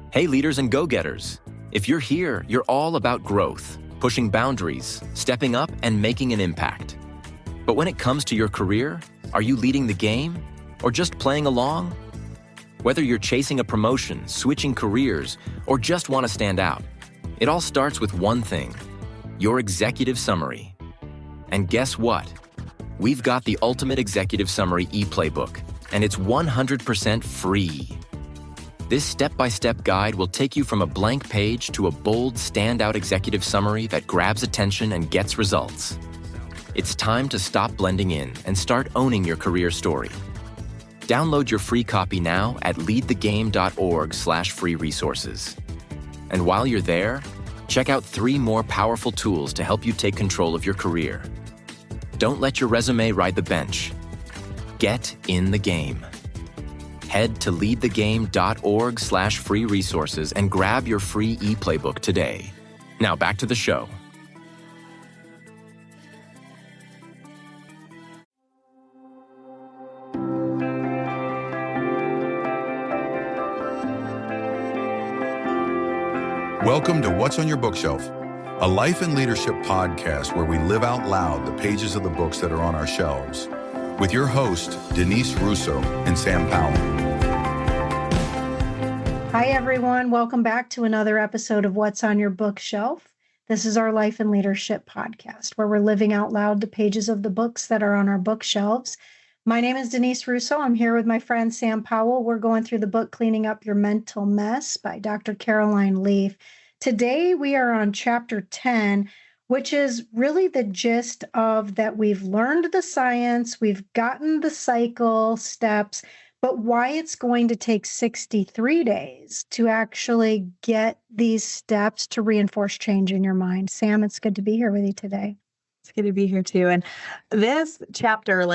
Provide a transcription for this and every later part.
Hey leaders and go-getters, if you're here, you're all about growth, pushing boundaries, stepping up, and making an impact. But when it comes to your career, are you leading the game or just playing along? Whether you're chasing a promotion, switching careers, or just want to stand out, it all starts with one thing, your executive summary. And guess what? We've got the Ultimate Executive Summary e-playbook, and it's 100% free. This step-by-step guide will take you from a blank page to a bold, standout executive summary that grabs attention and gets results. It's time to stop blending in and start owning your career story. Download your free copy now at leadthegame.org/free resources. And while you're there, check out 3 more powerful tools to help you take control of your career. Don't let your resume ride the bench. Get in the game. Head to leadthegame.org/free resources and grab your free e-playbook today. Now back to the show. Welcome to What's on Your Bookshelf, a life and leadership podcast where we live out loud the pages of the books that are on our shelves, with your hosts, Denise Russo and Sam Powell. Hi, everyone. Welcome back to another episode of What's on Your Bookshelf. This is our life and leadership podcast where we're living out loud the pages of the books that are on our bookshelves. My name is Denise Russo. I'm here with my friend Sam Powell. We're going through the book Cleaning Up Your Mental Mess by Dr. Caroline Leaf. Today, we are on chapter 10, which is really the gist of that we've learned the science, we've gotten the cycle steps, but why it's going to take 63 days to actually get these steps to reinforce change in your mind. Sam, it's good to be here with you today. It's good to be here too. And this chapter,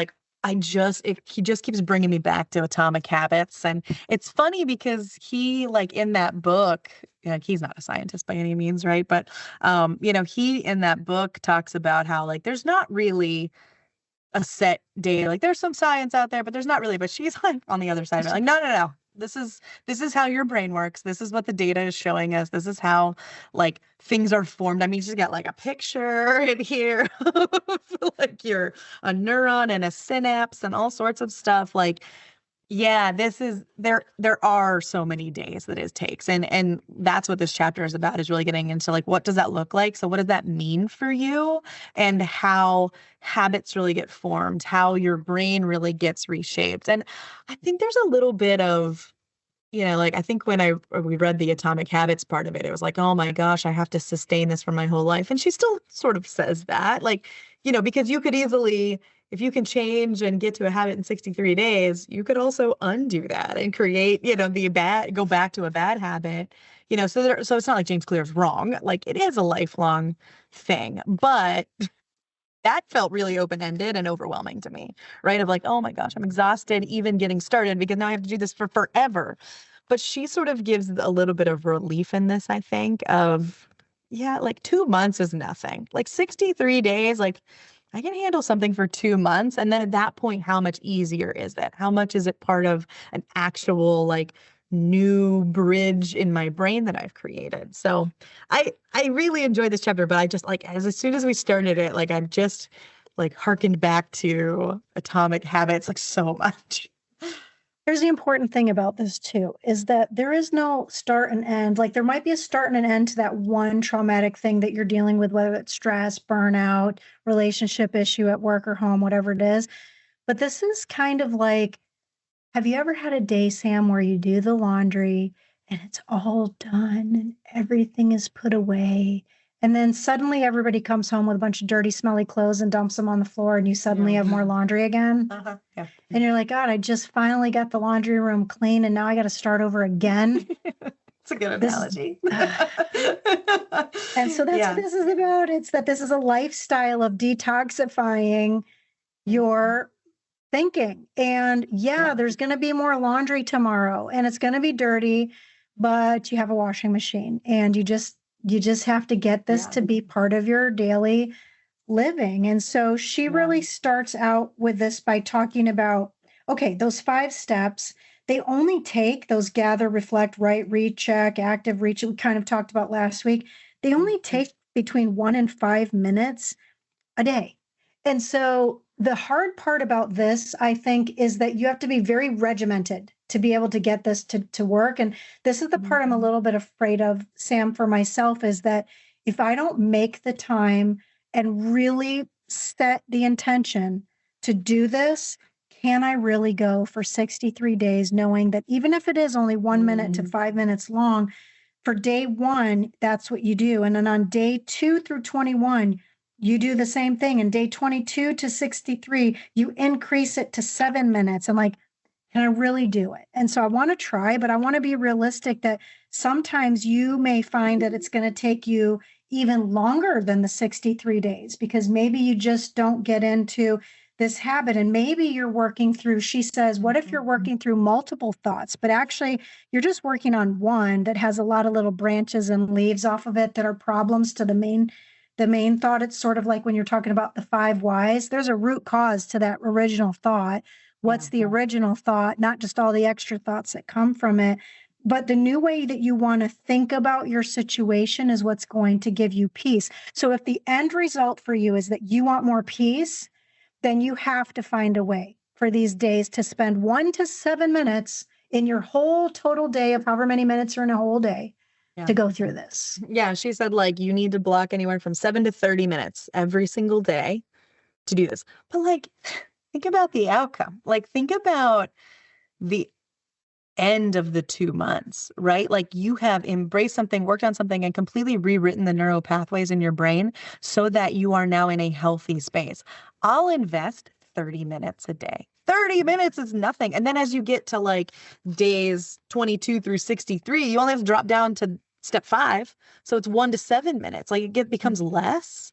he just keeps bringing me back to Atomic Habits. And it's funny because he, in that book, he's not a scientist by any means, right? But, he in that book talks about how, there's not really a set data. There's some science out there, but there's not really. But she's on the other side of it. No. This is how your brain works. This is what the data is showing us. This is how things are formed. I mean, she's got a picture in here of you're a neuron and a synapse and all sorts of stuff. There are so many days that it takes. And that's what this chapter is about, is really getting into what does that look like? So what does that mean for you, and how habits really get formed, how your brain really gets reshaped. And I think there's a little bit of, I think when we read the Atomic Habits part of it, it was oh my gosh, I have to sustain this for my whole life. And she still sort of says that, because you could easily, if you can change and get to a habit in 63 days, you could also undo that and create, go back to a bad habit, so it's not like James Clear is wrong. It is a lifelong thing, but that felt really open-ended and overwhelming to me, right? Of oh my gosh, I'm exhausted even getting started because now I have to do this for forever. But she sort of gives a little bit of relief in this, I think, of, 2 months is nothing. 63 days, I can handle something for 2 months. And then at that point, how much easier is it? How much is it part of an actual new bridge in my brain that I've created? So I really enjoyed this chapter, but I just as soon as we started it, I just harkened back to Atomic Habits so much. Here's the important thing about this too, is that there is no start and end. There might be a start and an end to that one traumatic thing that you're dealing with, whether it's stress, burnout, relationship issue at work or home, whatever it is. But this is kind of have you ever had a day, Sam, where you do the laundry and it's all done and everything is put away, and then suddenly everybody comes home with a bunch of dirty, smelly clothes and dumps them on the floor, and you suddenly have more laundry again? Uh-huh. Yeah. And you're God, I just finally got the laundry room clean, and now I got to start over again. It's a good analogy. And so that's what this is about. It's that this is a lifestyle of detoxifying your thinking. And there's going to be more laundry tomorrow, and it's going to be dirty, but you have a washing machine, and you just have to get this to be part of your daily living. And so she really starts out with this by talking about, okay, those 5 steps, they only take those gather, reflect, write, recheck, active, reach, we kind of talked about last week. They only take between 1 and 5 minutes a day. And so the hard part about this, I think, is that you have to be very regimented to be able to get this to work. And this is the part I'm a little bit afraid of, Sam, for myself, is that if I don't make the time and really set the intention to do this, can I really go for 63 days knowing that even if it is only 1 minute to 5 minutes long, for day one, that's what you do. And then on day 2 through 21, you do the same thing. And day 22 to 63, you increase it to 7 minutes. And like, can I really do it? And so I want to try, but I want to be realistic that sometimes you may find that it's going to take you even longer than the 63 days because maybe you just don't get into this habit. And maybe you're working through, she says, what if you're working through multiple thoughts, but actually you're just working on one that has a lot of little branches and leaves off of it that are problems to the main thought. It's sort of like when you're talking about the 5 whys, there's a root cause to that original thought. What's the original thought, not just all the extra thoughts that come from it, but the new way that you want to think about your situation is what's going to give you peace. So if the end result for you is that you want more peace, then you have to find a way for these days to spend 1 to 7 minutes in your whole total day of however many minutes are in a whole day to go through this. Yeah, she said like you need to block anywhere from 7 to 30 minutes every single day to do this. But like, think about the outcome. Like, think about the end of the 2 months, right? Like you have embraced something, worked on something, and completely rewritten the neural pathways in your brain so that you are now in a healthy space. I'll invest 30 minutes a day. 30 minutes is nothing. And then as you get to like days 22 through 63, you only have to drop down to step 5. So it's 1 to 7 minutes. Like it becomes less.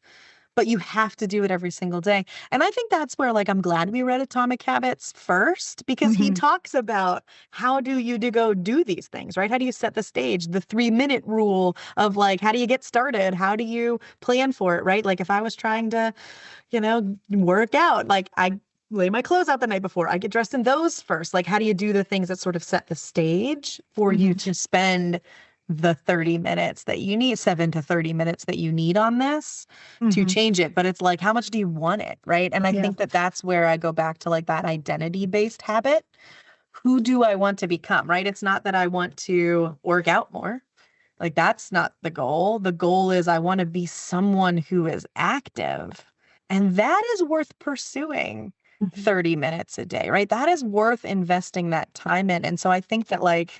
But you have to do it every single day. And I think that's where, like, I'm glad we read Atomic Habits first, because he talks about how do you to go do these things, right? How do you set the stage? The 3-minute rule of like, how do you get started? How do you plan for it, right? Like if I was trying to, work out, like I lay my clothes out the night before, I get dressed in those first. Like, how do you do the things that sort of set the stage for you to spend the 30 minutes that you need, 7 to 30 minutes that you need on this to change it. But it's like, how much do you want it? Right. And I think that that's where I go back to like that identity-based habit. Who do I want to become? Right. It's not that I want to work out more. Like that's not the goal. The goal is I want to be someone who is active. And that is worth pursuing 30 minutes a day, right? That is worth investing that time in. And so I think that like,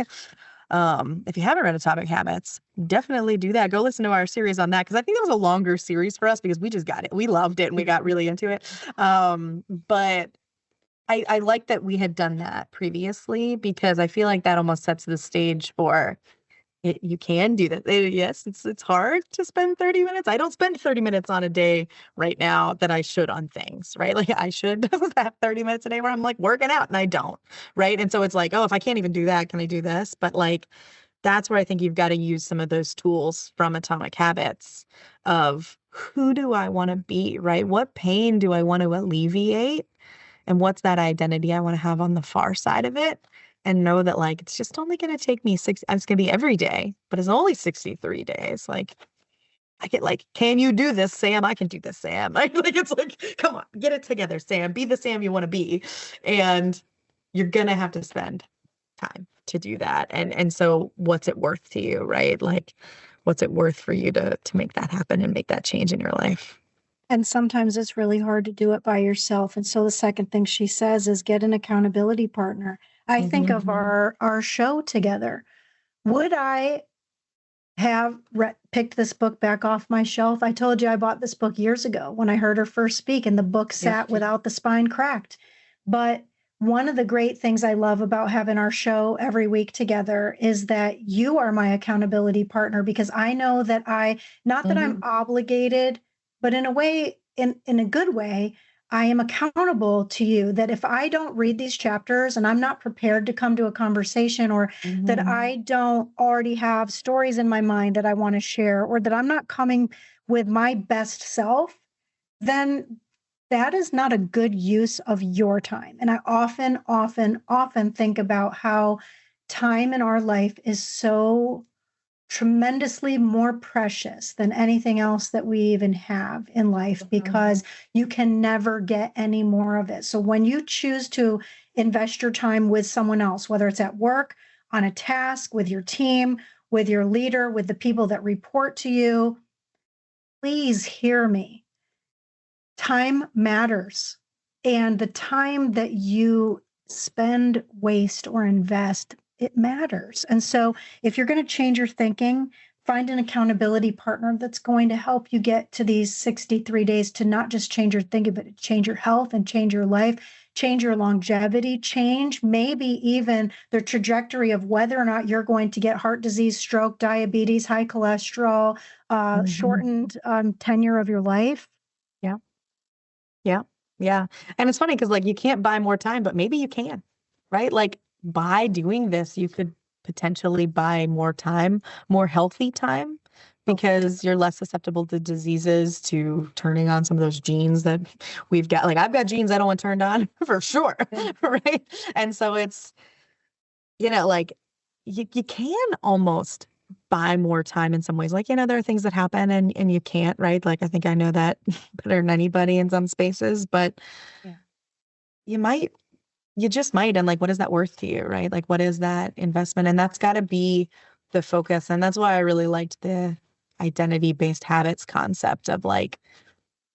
if you haven't read Atomic Habits, definitely do that. Go listen to our series on that, because I think that was a longer series for us because we just got it. We loved it and we got really into it. But I like that we had done that previously, because I feel like that almost sets the stage for it. You can do that. Yes, it's hard to spend 30 minutes. I don't spend 30 minutes on a day right now that I should on things, right? Like I should have 30 minutes a day where I'm like working out and I don't, right? And so it's like, oh, if I can't even do that, can I do this? But like, that's where I think you've got to use some of those tools from Atomic Habits of who do I want to be, right? What pain do I want to alleviate? And what's that identity I want to have on the far side of it? And know that like, it's just only going to take me it's going to be every day, but it's only 63 days. Like I get like, can you do this, Sam? I can do this, Sam. Like it's like, come on, get it together, Sam. Be the Sam you want to be. And you're going to have to spend time to do that. And so what's it worth to you, right? Like what's it worth for you to make that happen and make that change in your life? And sometimes it's really hard to do it by yourself. And so the second thing she says is get an accountability partner. I think of our show together. Would I have picked this book back off my shelf? I told you I bought this book years ago when I heard her first speak, and the book sat without the spine cracked. But one of the great things I love about having our show every week together is that you are my accountability partner, because I know that not that I'm obligated, but in a way, in a good way, I am accountable to you, that if I don't read these chapters and I'm not prepared to come to a conversation, or that I don't already have stories in my mind that I want to share, or that I'm not coming with my best self, then that is not a good use of your time. And I often think about how time in our life is so tremendously more precious than anything else that we even have in life, because you can never get any more of it. So when you choose to invest your time with someone else, whether it's at work, on a task, with your team, with your leader, with the people that report to you, please hear me. Time matters. And the time that you spend, waste, or invest, it matters. And so if you're going to change your thinking, find an accountability partner that's going to help you get to these 63 days to not just change your thinking, but change your health and change your life, change your longevity, change maybe even the trajectory of whether or not you're going to get heart disease, stroke, diabetes, high cholesterol, shortened tenure of your life. Yeah. Yeah. Yeah. And it's funny because like you can't buy more time, but maybe you can, right? Like by doing this, you could potentially buy more time, more healthy time, because you're less susceptible to diseases, to turning on some of those genes that we've got. Like I've got genes I don't want turned on for sure. Right. And so it's, like you can almost buy more time in some ways. Like, there are things that happen and you can't, right? Like, I think I know that better than anybody in some spaces, but you just might. And like, what is that worth to you, right? Like, what is that investment? And that's got to be the focus. And that's why I really liked the identity-based habits concept of like,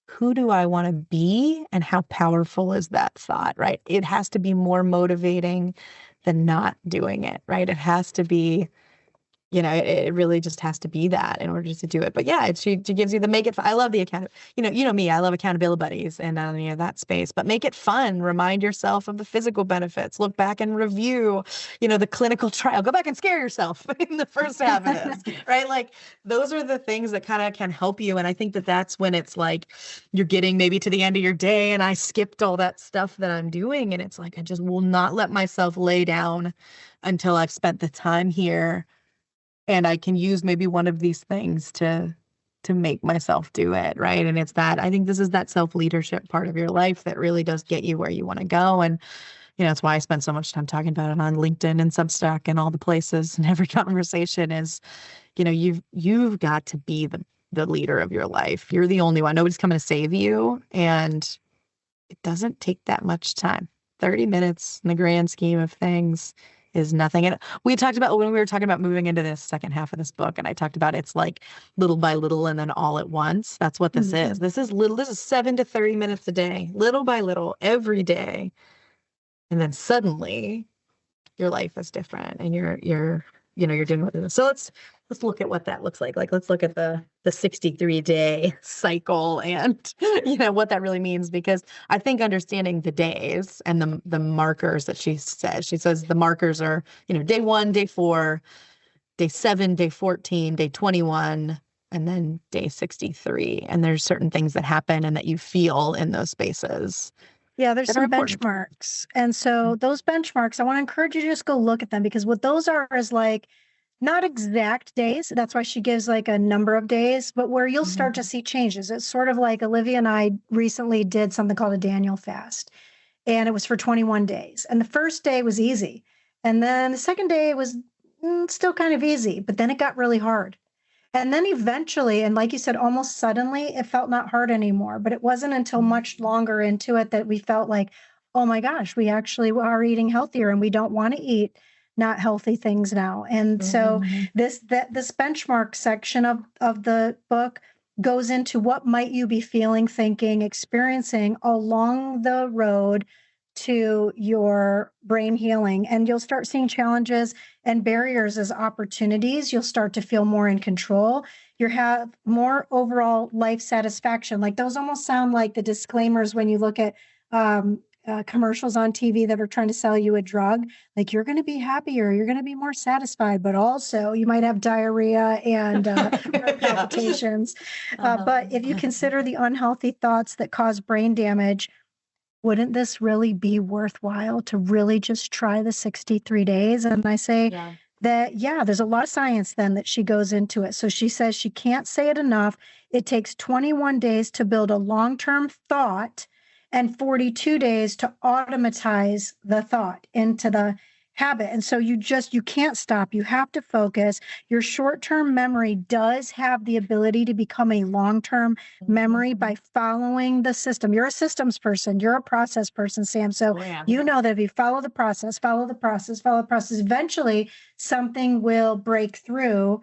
who do I want to be and how powerful is that thought, right? It has to be more motivating than not doing it, right? It has to be, it really just has to be that in order to do it. But yeah, she gives you the make it fun. I love the me, I love accountability buddies and that space, but make it fun. Remind yourself of the physical benefits, look back and review, the clinical trial, go back and scare yourself in the first half of this, right? Like those are the things that kind of can help you. And I think that that's when it's like, you're getting maybe to the end of your day and I skipped all that stuff that I'm doing. And it's like, I just will not let myself lay down until I've spent the time here. And I can use maybe one of these things to make myself do it, right? And it's that, I think this is that self-leadership part of your life that really does get you where you want to go. And, that's why I spend so much time talking about it on LinkedIn and Substack and all the places, and every conversation is, you've got to be the leader of your life. You're the only one. Nobody's coming to save you. And it doesn't take that much time. 30 minutes in the grand scheme of things is nothing. And we talked about when we were talking about moving into this second half of this book, and I talked about it's like little by little and then all at once. That's what this is. This is 7 to 30 minutes a day, little by little, every day. And then suddenly your life is different and you're doing what it is. So let's look at what that looks like. Like, let's look at the 63-day cycle and, what that really means, because I think understanding the days and the markers that she says the markers are, day 1, day 4, day 7, day 14, day 21, and then day 63. And there's certain things that happen and that you feel in those spaces. Yeah, there's some benchmarks. And so those benchmarks, I want to encourage you to just go look at them, because what those are is like not exact days. That's why she gives like a number of days, but where you'll start to see changes. It's sort of like Olivia and I recently did something called a Daniel fast, and it was for 21 days. And the first day was easy. And then the second day was still kind of easy, but then it got really hard. And then eventually, and like you said, almost suddenly, it felt not hard anymore. But it wasn't until much longer into it that we felt like, oh my gosh, we actually are eating healthier and we don't want to eat not healthy things now. And so this benchmark section of the book goes into what might you be feeling, thinking, experiencing along the road to your brain healing. And you'll start seeing challenges and barriers as opportunities. You'll start to feel more in control. You have more overall life satisfaction. Like those almost sound like the disclaimers when you look at commercials on TV that are trying to sell you a drug. Like, you're going to be happier, you're going to be more satisfied, but also you might have diarrhea and heart palpitations. But if you consider the unhealthy thoughts that cause brain damage, wouldn't this really be worthwhile to really just try the 63 days? And I say that, there's a lot of science then that she goes into it. So she says she can't say it enough. It takes 21 days to build a long-term thought and 42 days to automatize the thought into the habit. And so you can't stop. You have to focus. Your short-term memory does have the ability to become a long-term memory by following the system. You're a systems person. You're a process person, Sam. So you know that if you follow the process, eventually something will break through.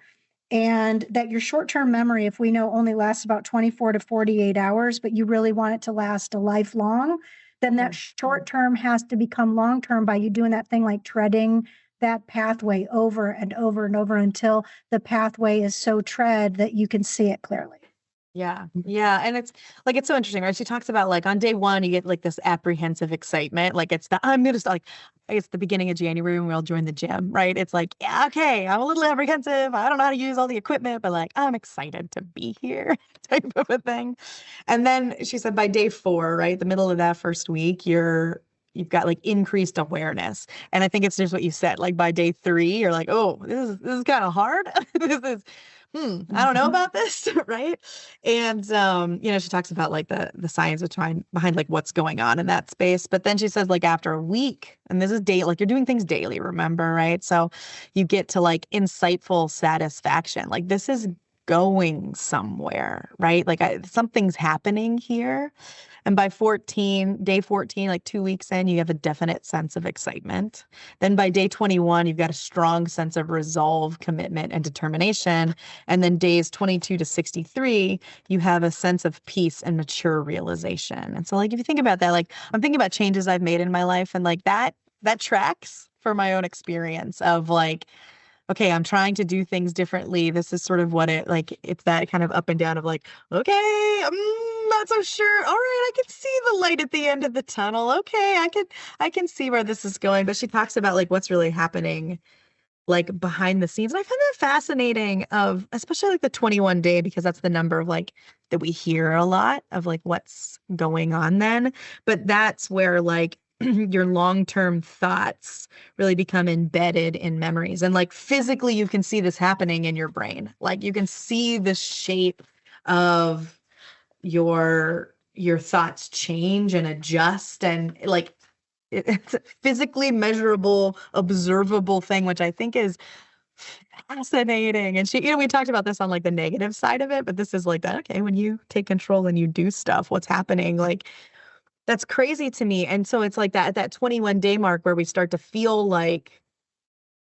And that your short-term memory, if we know, only lasts about 24 to 48 hours, but you really want it to last a lifelong, then that short-term has to become long-term by you doing that thing like treading that pathway over and over and over until the pathway is so tread that you can see it clearly. Yeah. Yeah. And it's so interesting, right? She talks about like on day one, you get like this apprehensive excitement. Like it's the beginning of January when we all join the gym, right? It's like, yeah, okay, I'm a little apprehensive. I don't know how to use all the equipment, but like, I'm excited to be here type of a thing. And then she said by day 4, right? The middle of that first week, you've got like increased awareness. And I think it's just what you said, like by day 3, you're like, oh, this is kind of hard. This is, I don't know about this, right? And she talks about like the science behind like what's going on in that space. But then she says like after a week, and this is daily, like you're doing things daily, remember, right? So you get to like insightful satisfaction. Like this is going somewhere, right? Like something's happening here. And by day 14, like 2 weeks in, you have a definite sense of excitement. Then by day 21, you've got a strong sense of resolve, commitment, and determination. And then days 22 to 63, you have a sense of peace and mature realization. And so like, if you think about that, like I'm thinking about changes I've made in my life, and like that tracks for my own experience of like, okay, I'm trying to do things differently. This is sort of what it's that kind of up and down of like, okay, I'm not so sure. All right, I can see the light at the end of the tunnel. Okay, I can see where this is going. But she talks about like what's really happening like behind the scenes. And I find that fascinating especially like the 21 day, because that's the number of like that we hear a lot of like what's going on then. But that's where like your long-term thoughts really become embedded in memories. And like physically, you can see this happening in your brain. Like you can see the shape of your thoughts change and adjust. And like it's a physically measurable, observable thing, which I think is fascinating. And we talked about this on like the negative side of it, but this is like that. Okay, when you take control and you do stuff, what's happening? Like, that's crazy to me. And so it's like that 21 day mark where we start to feel like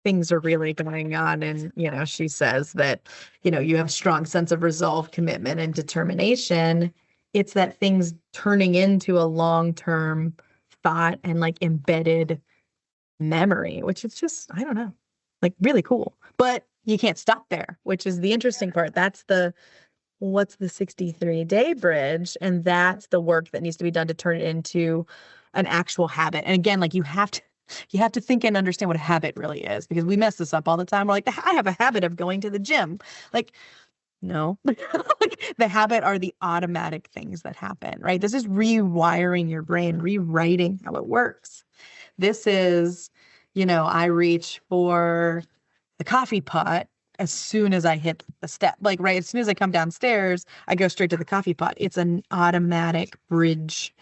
things are really going on. And, she says that, you have a strong sense of resolve, commitment, and determination. It's that things turning into a long-term thought and like embedded memory, which is just, I don't know, like really cool. But you can't stop there, which is the interesting part. That's what's the 63-day bridge? And that's the work that needs to be done to turn it into an actual habit. And again, like you have to think and understand what a habit really is, because we mess this up all the time. We're like, I have a habit of going to the gym. Like, no, like the habit are the automatic things that happen, right? This is rewiring your brain, rewriting how it works. This is, I reach for the coffee pot as soon as I hit the step, like right as soon as I come downstairs, I go straight to the coffee pot. It's an automatic bridge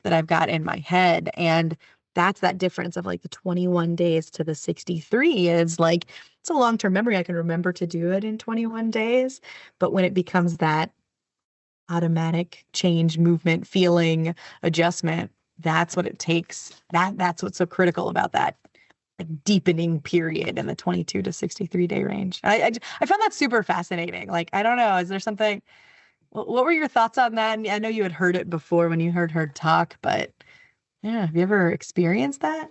that I've got in my head. And that's that difference of like the 21 days to the 63 is like, it's a long-term memory. I can remember to do it in 21 days. But when it becomes that automatic change, movement, feeling, adjustment, that's what it takes. That's what's so critical about that deepening period in the 22 to 63 day range. I found that super fascinating. Like, I don't know, is there something, what were your thoughts on that? And I know you had heard it before when you heard her talk, but yeah, have you ever experienced that?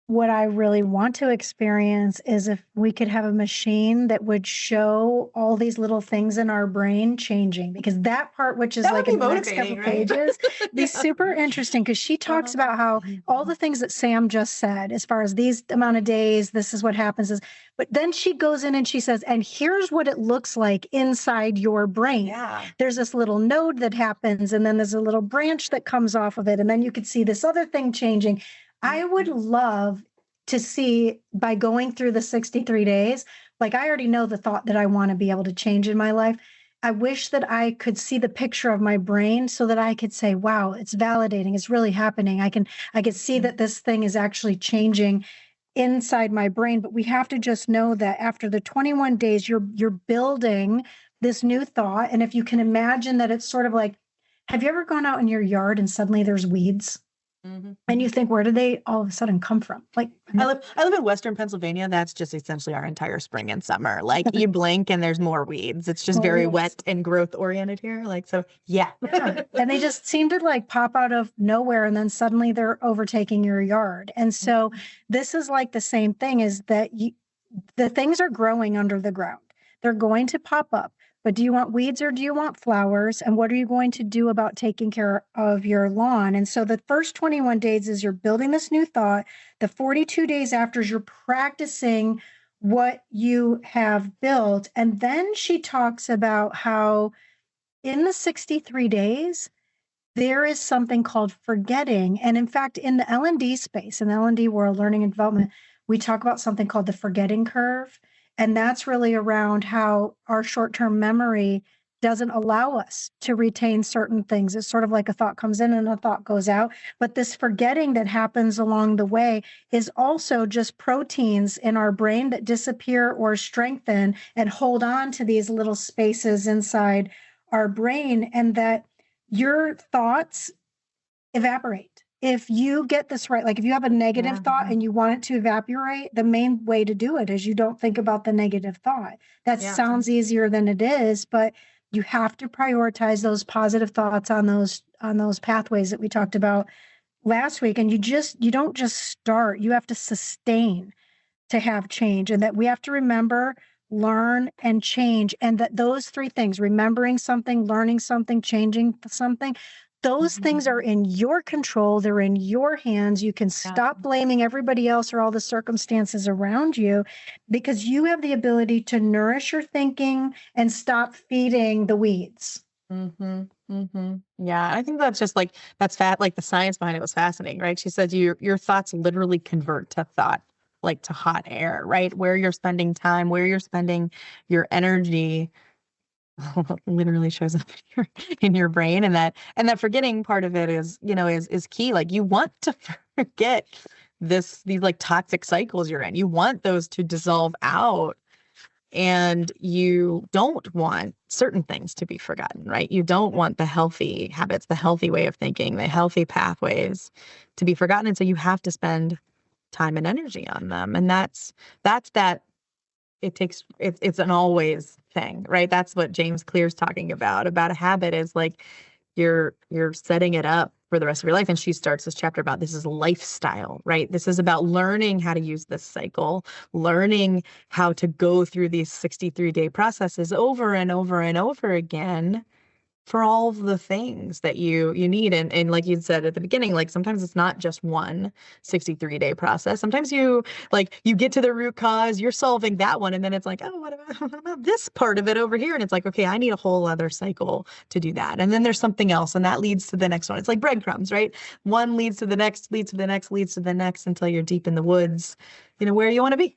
What I really want to experience is if we could have a machine that would show all these little things in our brain changing, because that part, which is like in the next couple pages, be super interesting, because she talks about how all the things that Sam just said, as far as these amount of days, this is what happens but then she goes in and she says, and here's what it looks like inside your brain. Yeah. There's this little node that happens, and then there's a little branch that comes off of it. And then you could see this other thing changing. I would love to see, by going through the 63 days, like I already know the thought that I want to be able to change in my life. I wish that I could see the picture of my brain so that I could say, wow, it's validating. It's really happening. I could see that this thing is actually changing inside my brain. But we have to just know that after the 21 days, you're building this new thought. And if you can imagine that it's sort of like, have you ever gone out in your yard and suddenly there's weeds? And you think, where did they all of a sudden come from? Like, I live in Western Pennsylvania. That's just essentially our entire spring and summer. Like you blink and there's more weeds. It's just very wet and growth oriented here. Like, so yeah. And they just seem to like pop out of nowhere and then suddenly they're overtaking your yard. And so this is like the same thing, is that the things are growing under the ground. They're going to pop up. But do you want weeds or do you want flowers? And what are you going to do about taking care of your lawn? And so the first 21 days is you're building this new thought. The 42 days after is you're practicing what you have built. And then she talks about how in the 63 days, there is something called forgetting. And in fact, in the L&D space, in the L&D world, learning and development, we talk about something called the forgetting curve. And that's really around how our short-term memory doesn't allow us to retain certain things. It's sort of like a thought comes in and a thought goes out. But this forgetting that happens along the way is also just proteins in our brain that disappear or strengthen and hold on to these little spaces inside our brain, and that your thoughts evaporate. If you get this right, like if you have a negative thought and you want it to evaporate, the main way to do it is you don't think about the negative thought. That sounds easier than it is, but you have to prioritize those positive thoughts on those pathways that we talked about last week. And you don't just start, you have to sustain to have change. And that we have to remember, learn, and change. And that those three things, remembering something, learning something, changing something, those things are in your control. They're in your hands. You can stop blaming everybody else or all the circumstances around you, because you have the ability to nourish your thinking and stop feeding the weeds. Yeah, I think that's just like, like the science behind it was fascinating, right? She said your thoughts literally convert to thought, like to hot air, right? Where you're spending time, where you're spending your energy, literally shows up in your brain. And that forgetting part of it is key. Like you want to forget these like toxic cycles you're in. You want those to dissolve out, and you don't want certain things to be forgotten, right? You don't want the healthy habits, the healthy way of thinking, the healthy pathways to be forgotten. And so you have to spend time and energy on them. And that's that. It's an always thing, right? That's what James Clear's talking about a habit, is like you're setting it up for the rest of your life. And she starts this chapter about this is lifestyle, right? This is about learning how to use this cycle, learning how to go through these 63-day processes over and over and over again for all of the things that you need. And like you said at the beginning, like sometimes it's not just one 63-day process. Sometimes you get to the root cause, you're solving that one. And then it's like, oh, what about this part of it over here? And it's like, okay, I need a whole other cycle to do that. And then there's something else, and that leads to the next one. It's like breadcrumbs, right? One leads to the next, leads to the next, leads to the next, until you're deep in the woods, where you want to be.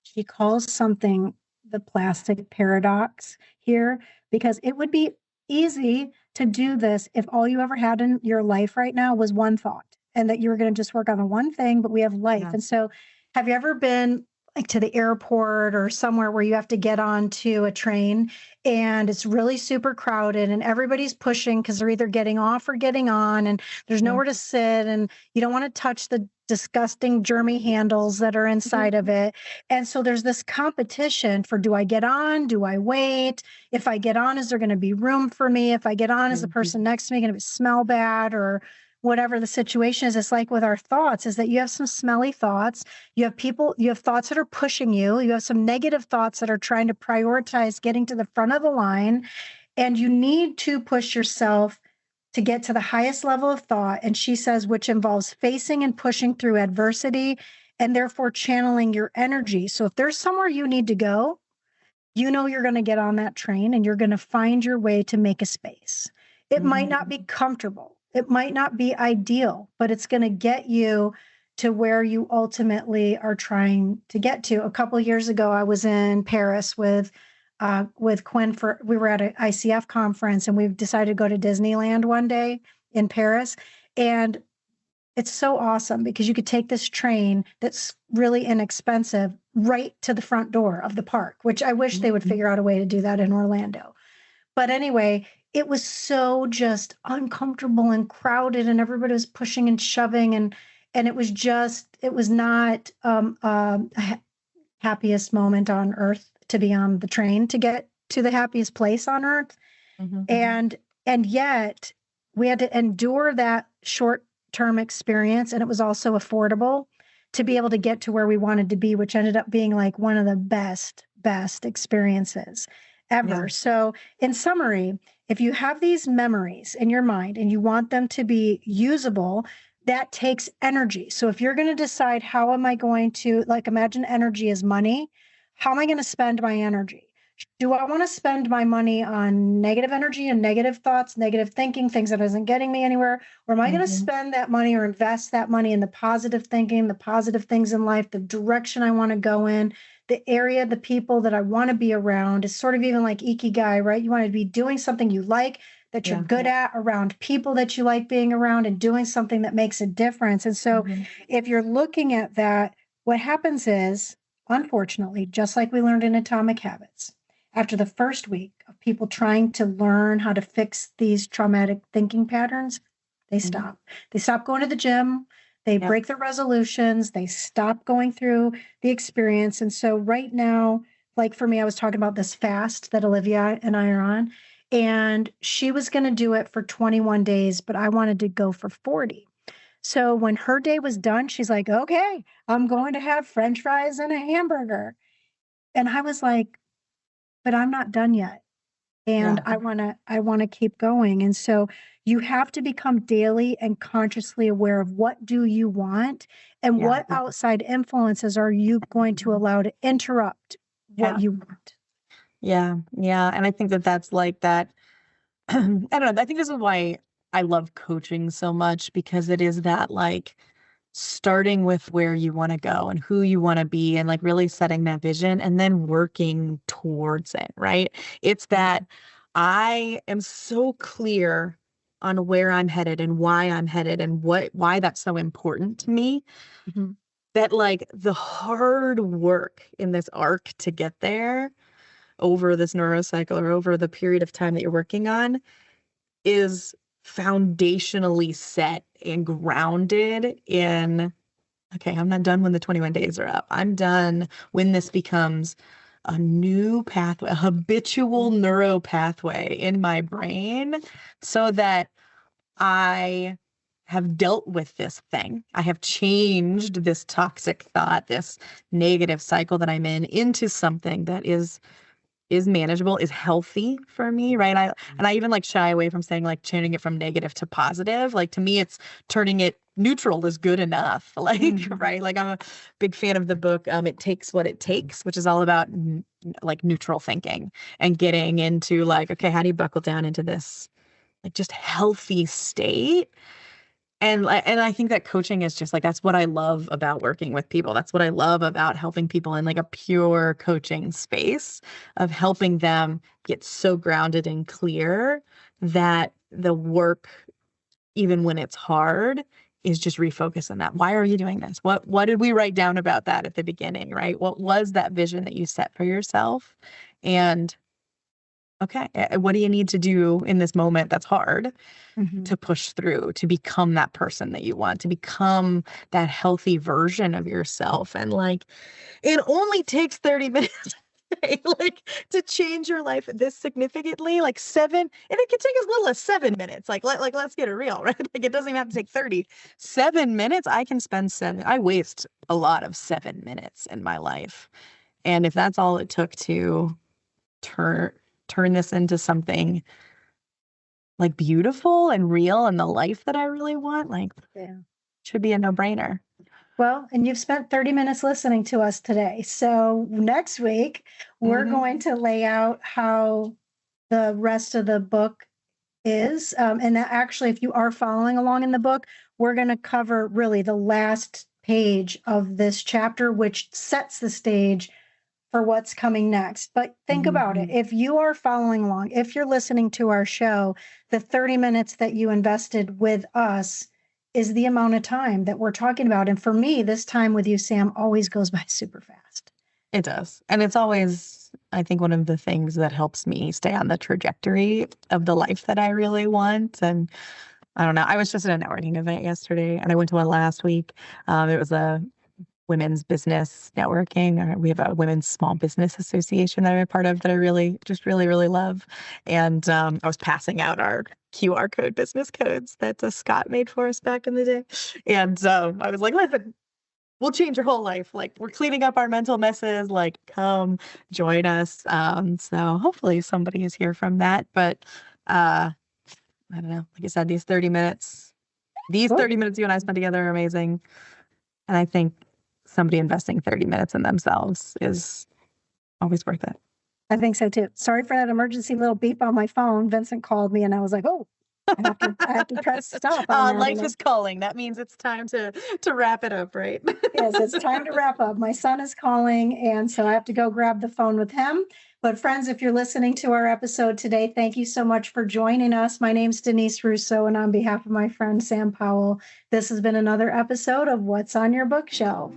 She calls something the plastic paradox here, because it would be easy to do this if all you ever had in your life right now was one thought, and that you were going to just work on the one thing. But we have life. And so have you ever been like to the airport or somewhere where you have to get onto a train and it's really super crowded and everybody's pushing because they're either getting off or getting on, and there's nowhere to sit, and you don't want to touch the disgusting germy handles that are inside of it. And so there's this competition for, do I get on? Do I wait? If I get on, is there going to be room for me? If I get on, is the person next to me going to smell bad, or whatever the situation is? It's like with our thoughts, is that you have some smelly thoughts. You have thoughts that are pushing you. You have some negative thoughts that are trying to prioritize getting to the front of the line. And you need to push yourself to get to the highest level of thought. And she says, which involves facing and pushing through adversity, and therefore channeling your energy. So if there's somewhere you need to go, you're going to get on that train and you're going to find your way to make a space. It might not be comfortable. It might not be ideal, but it's going to get you to where you ultimately are trying to get to. A couple of years ago, I was in Paris with with Quinn we were at an ICF conference, and we've decided to go to Disneyland one day in Paris. And it's so awesome because you could take this train that's really inexpensive right to the front door of the park, which I wish they would figure out a way to do that in Orlando. But anyway, it was so just uncomfortable and crowded, and everybody was pushing and shoving, and it was not happiest moment on earth to be on the train to get to the happiest place on earth. And yet we had to endure that short-term experience, and it was also affordable to be able to get to where we wanted to be, which ended up being like one of the best experiences ever. Yeah. So in summary, if you have these memories in your mind and you want them to be usable, that takes energy. So if you're going to decide, how am I going to, like, imagine energy is money. How am I going to spend my energy? Do I want to spend my money on negative energy and negative thoughts, negative thinking, things that isn't getting me anywhere? Or am I going to spend that money or invest that money in the positive thinking, the positive things in life, the direction I want to go in, the area, the people that I want to be around? It's sort of even like Ikigai, right? You want to be doing something you like, that you're good at, around people that you like being around, and doing something that makes a difference. And so if you're looking at that, what happens is, unfortunately, just like we learned in Atomic Habits, after the first week of people trying to learn how to fix these traumatic thinking patterns, they stop. They stop going to the gym. They break their resolutions. They stop going through the experience. And so right now, like for me, I was talking about this fast that Olivia and I are on, and she was going to do it for 21 days, but I wanted to go for 40. So when her day was done, she's like, okay, I'm going to have French fries and a hamburger. And I was like, but I'm not done yet. And I want to keep going. And so you have to become daily and consciously aware of, what do you want, and what outside influences are you going to allow to interrupt what you want? Yeah. And I think that that's like that. I don't know. I think this is why I love coaching so much, because it is that, like, starting with where you want to go and who you want to be, and like really setting that vision and then working towards it, right? It's that I am so clear on where I'm headed and why I'm headed and why that's so important to me, that like the hard work in this arc to get there over this neurocycle, or over the period of time that you're working on, is foundationally set and grounded in, okay, I'm not done when the 21 days are up. I'm done when this becomes a new pathway, a habitual neuro pathway in my brain, so that I have dealt with this thing. I have changed this toxic thought, this negative cycle that I'm in, into something that is manageable, is healthy for me, right? I even like shy away from saying like changing it from negative to positive. Like, to me, it's turning it neutral is good enough. Like, right? Like, I'm a big fan of the book, It Takes What It Takes, which is all about like neutral thinking and getting into like, okay, how do you buckle down into this like just healthy state? And I think that coaching is just like, that's what I love about working with people. That's what I love about helping people in like a pure coaching space, of helping them get so grounded and clear that the work, even when it's hard, is just refocus on that. Why are you doing this? What did we write down about that at the beginning, right? What was that vision that you set for yourself? And okay, what do you need to do in this moment that's hard to push through, to become that person that you want, to become that healthy version of yourself? And like, it only takes 30 minutes like to change your life this significantly, like 7, and it can take as little as 7 minutes. Like let's get it real, right? Like, it doesn't even have to take 30. 7 minutes, I can spend 7. I waste a lot of 7 minutes in my life. And if that's all it took to turn this into something like beautiful and real and the life that I really want, like, should be a no-brainer. Well, and you've spent 30 minutes listening to us today. So next week, we're going to lay out how the rest of the book is. And that actually, if you are following along in the book, we're going to cover really the last page of this chapter, which sets the stage for what's coming next. But think about it. If you are following along, if you're listening to our show, the 30 minutes that you invested with us is the amount of time that we're talking about. And for me, this time with you, Sam, always goes by super fast. It does. And it's always, I think, one of the things that helps me stay on the trajectory of the life that I really want. And I don't know. I was just at a networking event yesterday, and I went to one last week. It was a women's business networking. We have a women's small business association that I'm a part of that I really love. And I was passing out our QR code business codes that Scott made for us back in the day. And I was like, listen, we'll change your whole life. Like, we're cleaning up our mental messes. Like, come join us. So hopefully somebody is here from that. But I don't know. Like I said, these 30 minutes you and I spent together are amazing. And I think somebody investing 30 minutes in themselves is always worth it. I think so too. Sorry for that emergency little beep on my phone. Vincent called me and I was like, oh, I have to press stop. Life is calling. That means it's time to wrap it up, right? Yes, it's time to wrap up. My son is calling, and so I have to go grab the phone with him. But friends, if you're listening to our episode today, thank you so much for joining us. My name's Denise Russo, and on behalf of my friend Sam Powell, this has been another episode of What's on Your Bookshelf.